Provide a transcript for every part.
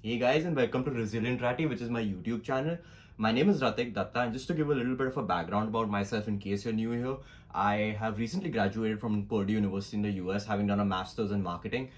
Hey guys, and welcome to Resilient Ratty, which is my YouTube channel. My name is Ratik Datta, and just to give a little bit of a background about myself in case you're new here, I have recently graduated from Purdue University in the US, having done a master's in marketing.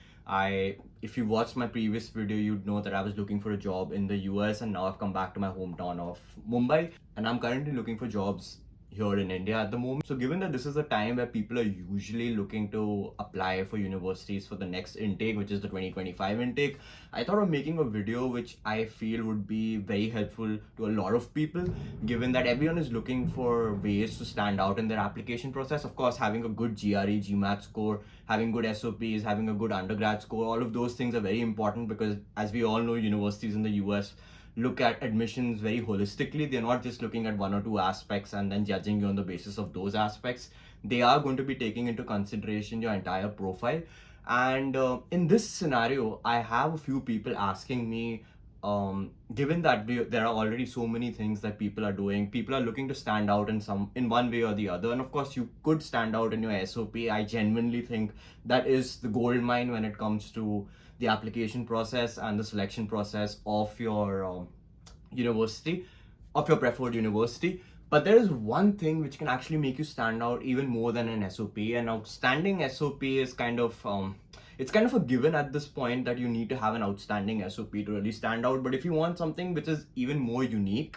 If you watched my previous video, you'd know that I was looking for a job in the US, and now I've come back to my hometown of Mumbai, and I'm currently looking for jobs here in India at the moment. So given that this is a time where people are usually looking to apply for universities for the next intake, which is the 2025 intake, I thought of making a video which I feel would be very helpful to a lot of people, given that everyone is looking for ways to stand out in their application process. Of course, having a good GRE, GMAT score, having good SOPs, having a good undergrad score, all of those things are very important because, as we all know, universities in the US look at admissions very holistically. They're not just looking at one or two aspects and then judging you on the basis of those aspects. They are going to be taking into consideration your entire profile. And in this scenario, I have a few people asking me, given that there are already so many things that people are doing, people are looking to stand out in one way or the other. And of course, you could stand out in your SOP. I genuinely think that is the gold mine when it comes to the application process and the selection process of your university, of your preferred university. But there is one thing which can actually make you stand out even more than an SOP. An outstanding SOP is it's kind of a given at this point that you need to have an outstanding SOP to really stand out. But if you want something which is even more unique,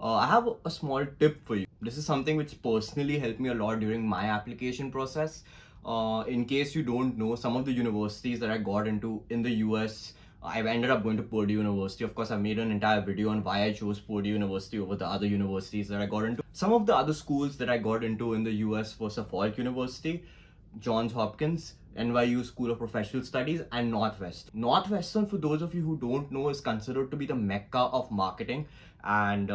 I have a small tip for you. This is something which personally helped me a lot during my application process. In case you don't know, some of the universities that I got into in the US, I've ended up going to Purdue University. Of course, I've made an entire video on why I chose Purdue University over the other universities that I got into. Some of the other schools that I got into in the US were Suffolk University, Johns Hopkins, NYU School of Professional Studies, and Northwestern. Northwestern, for those of you who don't know, is considered to be the mecca of marketing, and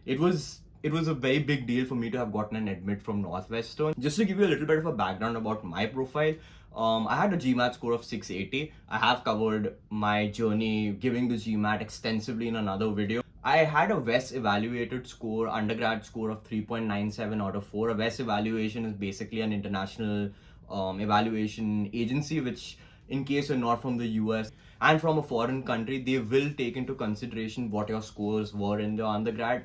it was a very big deal for me to have gotten an admit from Northwestern. Just to give you a little bit of a background about my profile, I had a GMAT score of 680. I have covered my journey giving the GMAT extensively in another video. I had a WES evaluated score, undergrad score of 3.97 out of 4. A WES evaluation is basically an international evaluation agency, which, in case you're not from the US and from a foreign country, they will take into consideration what your scores were in your undergrad,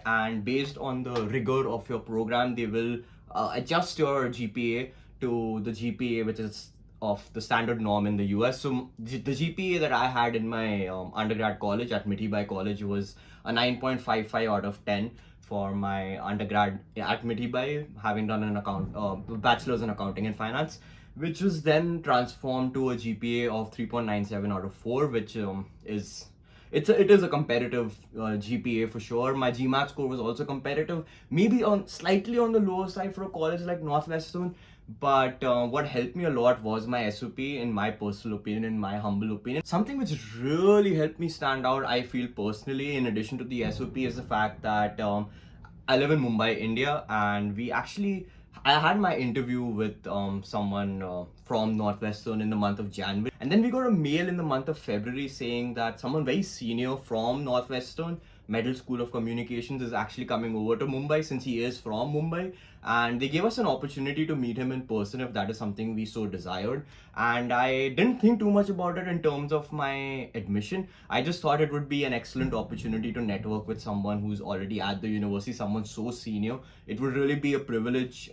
and based on the rigor of your program, they will adjust your GPA to the GPA which is of the standard norm in the US. So the GPA that I had in my undergrad college at Mitibai College was a 9.55 out of 10 for my undergrad at Mitibai, having done an bachelor's in accounting and finance, which was then transformed to a GPA of 3.97 out of 4, which it is a competitive GPA for sure. My GMAT score was also competitive, maybe on slightly on the lower side for a college like Northwestern. But what helped me a lot was my SOP, in my personal opinion, in my humble opinion. Something which really helped me stand out, I feel personally, in addition to the SOP, is the fact that I live in Mumbai, India, and I had my interview with someone from Northwestern in the month of January, and then we got a mail in the month of February saying that someone very senior from Northwestern Medical School of Communications is actually coming over to Mumbai, since he is from Mumbai, and they gave us an opportunity to meet him in person if that is something we so desired. And I didn't think too much about it in terms of my admission. I just thought it would be an excellent opportunity to network with someone who's already at the university, someone so senior. It would really be a privilege.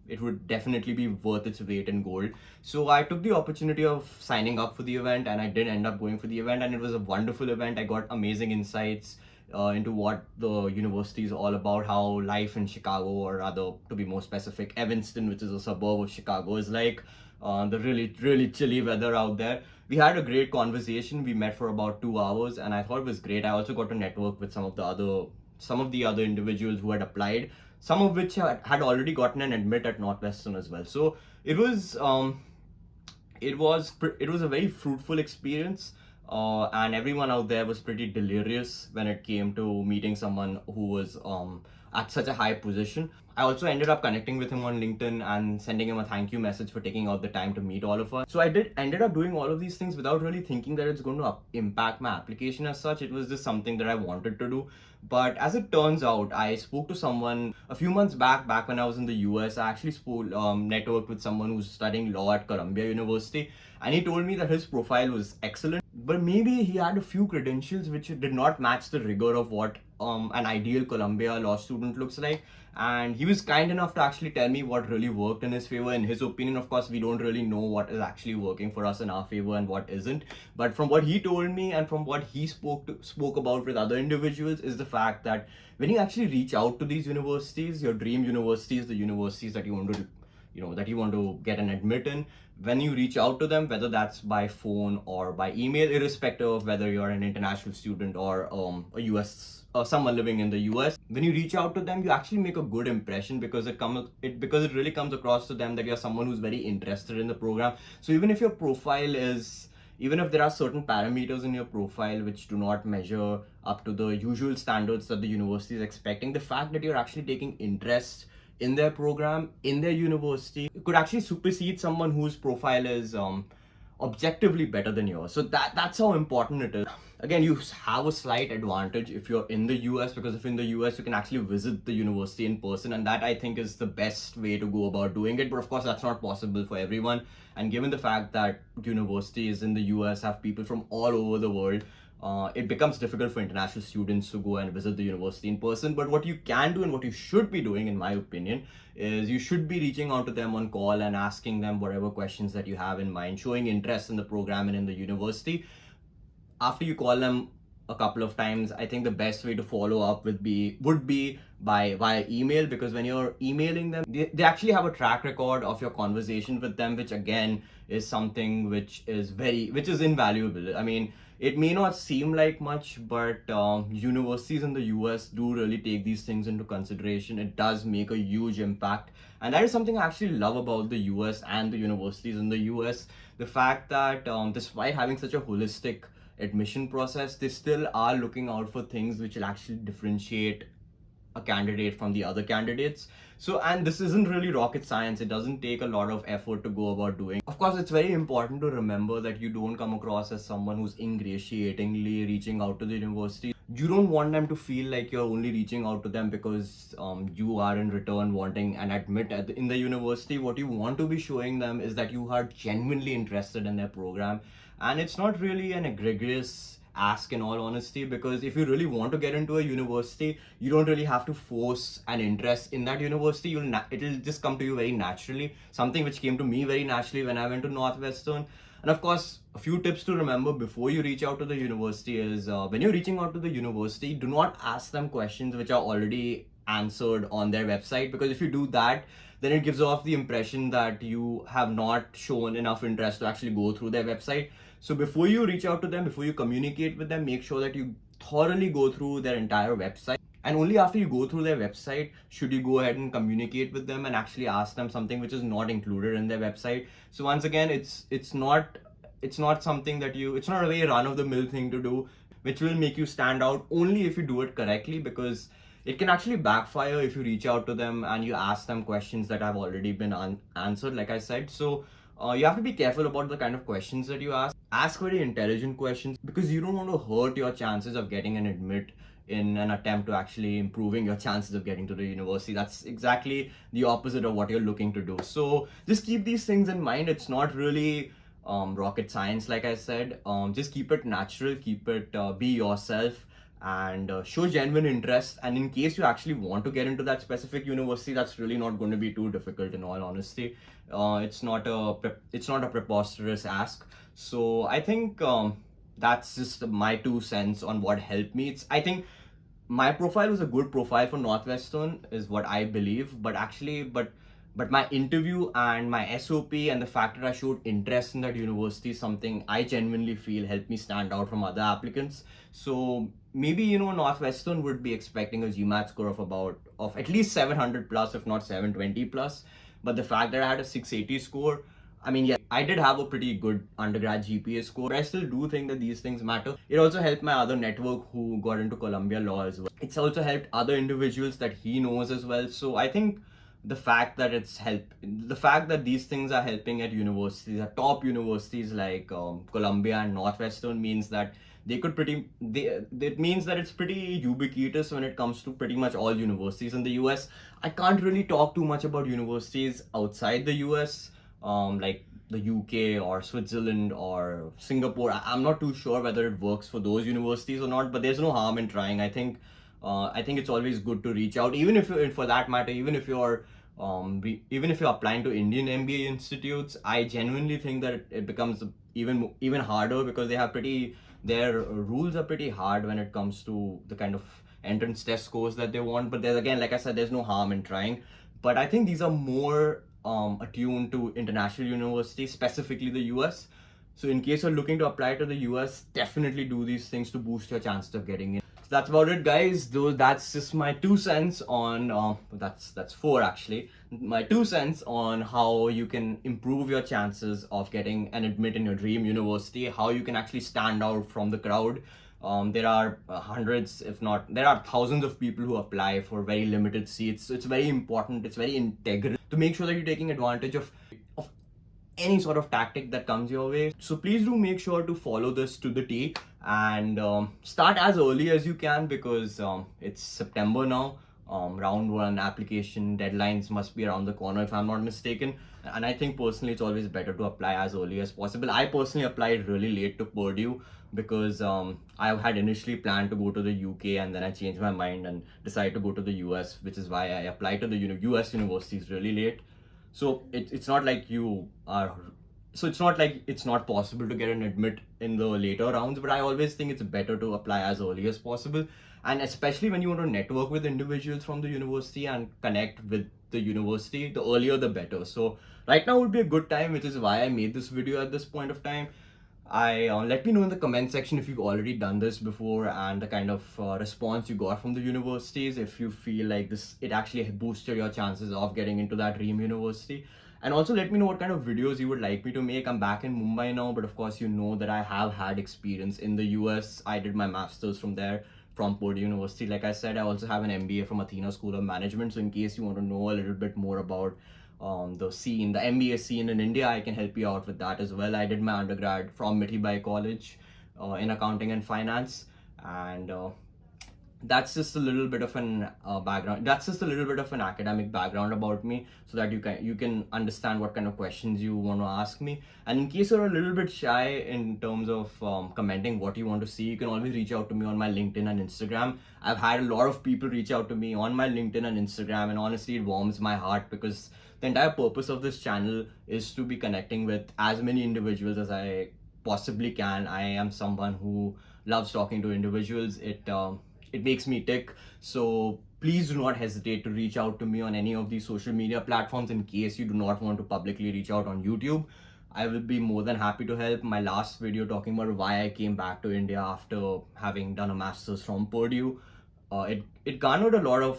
It would definitely be worth its weight in gold. So I took the opportunity of signing up for the event, and I did end up going for the event, and it was a wonderful event. I got amazing insights into what the university is all about, how life in Chicago, or rather, to be more specific, Evanston, which is a suburb of Chicago, is like. The really, really chilly weather out there. We had a great conversation. We met for about 2 hours, and I thought it was great. I also got to network with some of the other individuals who had applied, some of which had already gotten an admit at Northwestern as well. So it was a very fruitful experience, and everyone out there was pretty delirious when it came to meeting someone who was at such a high position. I also ended up connecting with him on LinkedIn and sending him a thank you message for taking out the time to meet all of us. So I ended up doing all of these things without really thinking that it's going to impact my application as such. It was just something that I wanted to do. But as it turns out, I spoke to someone a few months back when I was in the US. I actually networked with someone who's studying law at Columbia University, and he told me that his profile was excellent, but maybe he had a few credentials which did not match the rigor of what an ideal Columbia law student looks like. And he was kind enough to actually tell me what really worked in his favor. In his opinion, of course, we don't really know what is actually working for us in our favor and what isn't. But from what he told me and from what he spoke about with other individuals, is the fact that when you actually reach out to these universities, your dream universities, the universities that you want to that you want to get an admit in, when you reach out to them, whether that's by phone or by email, irrespective of whether you're an international student or a US or someone living in the US, when you reach out to them, you actually make a good impression because it really comes across to them that you're someone who's very interested in the program. So even if there are certain parameters in your profile which do not measure up to the usual standards that the university is expecting, the fact that you're actually taking interest in their program, in their university, could actually supersede someone whose profile is objectively better than yours. So that's how important it is. Again, you have a slight advantage if you're in the US, because if in the US you can actually visit the university in person, and that I think is the best way to go about doing it. But of course, that's not possible for everyone. And given the fact that universities in the US have people from all over the world, it becomes difficult for international students to go and visit the university in person. But what you can do and what you should be doing, in my opinion, is you should be reaching out to them on call and asking them whatever questions that you have in mind, showing interest in the program and in the university. After you call them a couple of times, I think the best way to follow up would be via email, because when you're emailing them, they actually have a track record of your conversation with them, which again is something which is invaluable. I mean, it may not seem like much, but universities in the US do really take these things into consideration. It does make a huge impact. And that is something I actually love about the US and the universities in the US. The fact that despite having such a holistic admission process, they still are looking out for things which will actually differentiate a candidate from the other candidates. So, and this isn't really rocket science. It doesn't take a lot of effort to go about doing. Of course, it's very important to remember that you don't come across as someone who's ingratiatingly reaching out to the university. You don't want them to feel like you're only reaching out to them because you are in return wanting an admit in the university. What you want to be showing them is that you are genuinely interested in their program. And it's not really an egregious ask, in all honesty, because if you really want to get into a university, you don't really have to force an interest in that university. It'll just come to you very naturally, something which came to me very naturally when I went to Northwestern. And of course, a few tips to remember before you reach out to the university is when you're reaching out to the university, do not ask them questions which are already answered on their website, because if you do that, then it gives off the impression that you have not shown enough interest to actually go through their website. So before you reach out to them, before you communicate with them, make sure that you thoroughly go through their entire website. And only after you go through their website should you go ahead and communicate with them and actually ask them something which is not included in their website. So once again, it's not something that it's not a very run-of-the-mill thing to do, which will make you stand out only if you do it correctly, because it can actually backfire if you reach out to them and you ask them questions that have already been answered, like I said. So you have to be careful about the kind of questions that you ask. Ask very intelligent questions, because you don't want to hurt your chances of getting an admit in an attempt to actually improving your chances of getting to the university. That's exactly the opposite of what you're looking to do. So just keep these things in mind. It's not really rocket science, like I said. Just keep it natural, be yourself, and show genuine interest. And in case you actually want to get into that specific university, that's really not going to be too difficult, in all honesty. It's not a preposterous ask. So I think that's just my 2 cents on what helped me. I think my profile was a good profile for Northwestern, is what I believe. But my interview and my SOP and the fact that I showed interest in that university is something I genuinely feel helped me stand out from other applicants. So maybe, Northwestern would be expecting a GMAT score of at least 700 plus, if not 720 plus. But the fact that I had a 680 score, I mean, yeah, I did have a pretty good undergrad GPA score, but I still do think that these things matter. It also helped my other network who got into Columbia Law as well. It's also helped other individuals that he knows as well. So I think the fact that these things are helping at universities, at top universities like Columbia and Northwestern, means that it means that it's pretty ubiquitous when it comes to pretty much all universities in the US. I can't really talk too much about universities outside the US, like the UK or Switzerland or Singapore. I'm not too sure whether it works for those universities or not, but there's no harm in trying. I think it's always good to reach out, even if you, for that matter, even if you're applying to Indian MBA institutes. I genuinely think that it becomes even harder because their rules are pretty hard when it comes to the kind of entrance test scores that they want. But there's, again, like I said, there's no harm in trying. But I think these are more attuned to international universities, specifically the US. So in case you're looking to apply to the US, definitely do these things to boost your chances of getting in. So that's about it, guys. Though that's just my 2 cents on that's four actually. My 2 cents on how you can improve your chances of getting an admit in your dream university, how you can actually stand out from the crowd. There are hundreds, if not, there are thousands of people who apply for very limited seats. So it's very important, it's very integral to make sure that you're taking advantage of any sort of tactic that comes your way. So please do make sure to follow this to the T and start as early as you can, because it's September now. Round one application deadlines must be around the corner, if I'm not mistaken. And I think personally it's always better to apply as early as possible. I personally applied really late to Purdue because I had initially planned to go to the UK, and then I changed my mind and decided to go to the US, which is why I applied to the US universities really late. So it's not like you are so it's not like it's not possible to get an admit in the later rounds, but I always think it's better to apply as early as possible. And especially when you want to network with individuals from the university and connect with the university, the earlier the better. So right now would be a good time, which is why I made this video at this point of time. I Let me know in the comment section if you've already done this before and the kind of response you got from the universities. If you feel like it actually boosted your chances of getting into that dream university. And also let me know what kind of videos you would like me to make. I'm back in Mumbai now, but of course you know that I have had experience in the US. I did my master's from there, from Purdue University. Like I said, I also have an MBA from Athena School of Management. So in case you want to know a little bit more about the MBA scene in India, I can help you out with that as well. I did my undergrad from Mithibai College in accounting and finance, and that's just a little bit of an background. That's just a little bit of an academic background about me, so that you can understand what kind of questions you want to ask me. And in case you're a little bit shy in terms of commenting what you want to see, you can always reach out to me on my LinkedIn and Instagram. I've had a lot of people reach out to me on my LinkedIn and Instagram, and honestly, it warms my heart because the entire purpose of this channel is to be connecting with as many individuals as I possibly can. I am someone who loves talking to individuals. It makes me tick. So please do not hesitate to reach out to me on any of these social media platforms in case you do not want to publicly reach out on YouTube. I will be more than happy to help. My last video talking about why I came back to India after having done a master's from Purdue, it garnered a lot of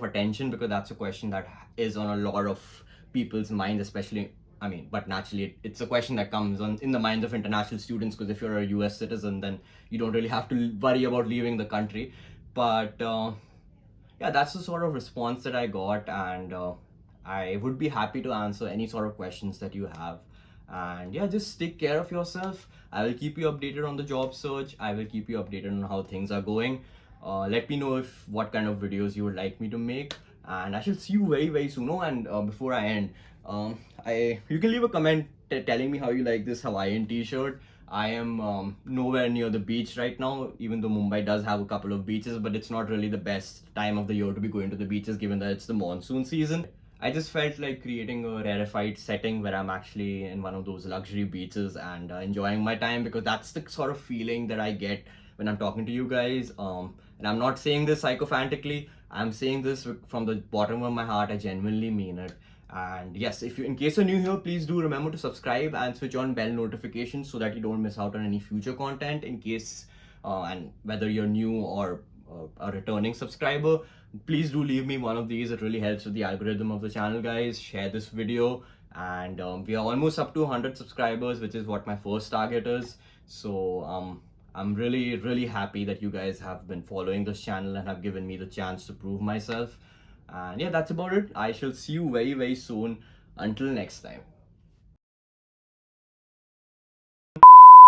attention because that's a question that is on a lot of people's minds, especially, I mean, but naturally it's a question that comes on in the minds of international students, because if you're a US citizen, then you don't really have to worry about leaving the country. But yeah, that's the sort of response that I got, and I would be happy to answer any sort of questions that you have. And yeah, just take care of yourself. I will keep you updated on the job search. I will keep you updated on how things are going. Let me know if what kind of videos you would like me to make, and I shall see you very very soon. Oh, and before I end, you can leave a comment telling me how you like this Hawaiian t-shirt. I am nowhere near the beach right now, even though Mumbai does have a couple of beaches, but it's not really the best time of the year to be going to the beaches given that it's the monsoon season. I just felt like creating a rarefied setting where I'm actually in one of those luxury beaches and enjoying my time, because that's the sort of feeling that I get when I'm talking to you guys. And I'm not saying this sycophantically. I'm saying this from the bottom of my heart. I genuinely mean it. And yes, in case you're new here, please do remember to subscribe and switch on bell notifications so that you don't miss out on any future content. In case, and whether you're new or a returning subscriber, please do leave me one of these. It really helps with the algorithm of the channel, guys. Share this video and we are almost up to 100 subscribers, which is what my first target is. So I'm really happy that you guys have been following this channel and have given me the chance to prove myself. And yeah, that's about it. I shall see you very soon. Until next time.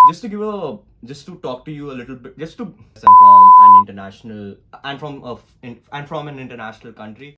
Just to talk to you a little bit, I'm from an international and from an international country.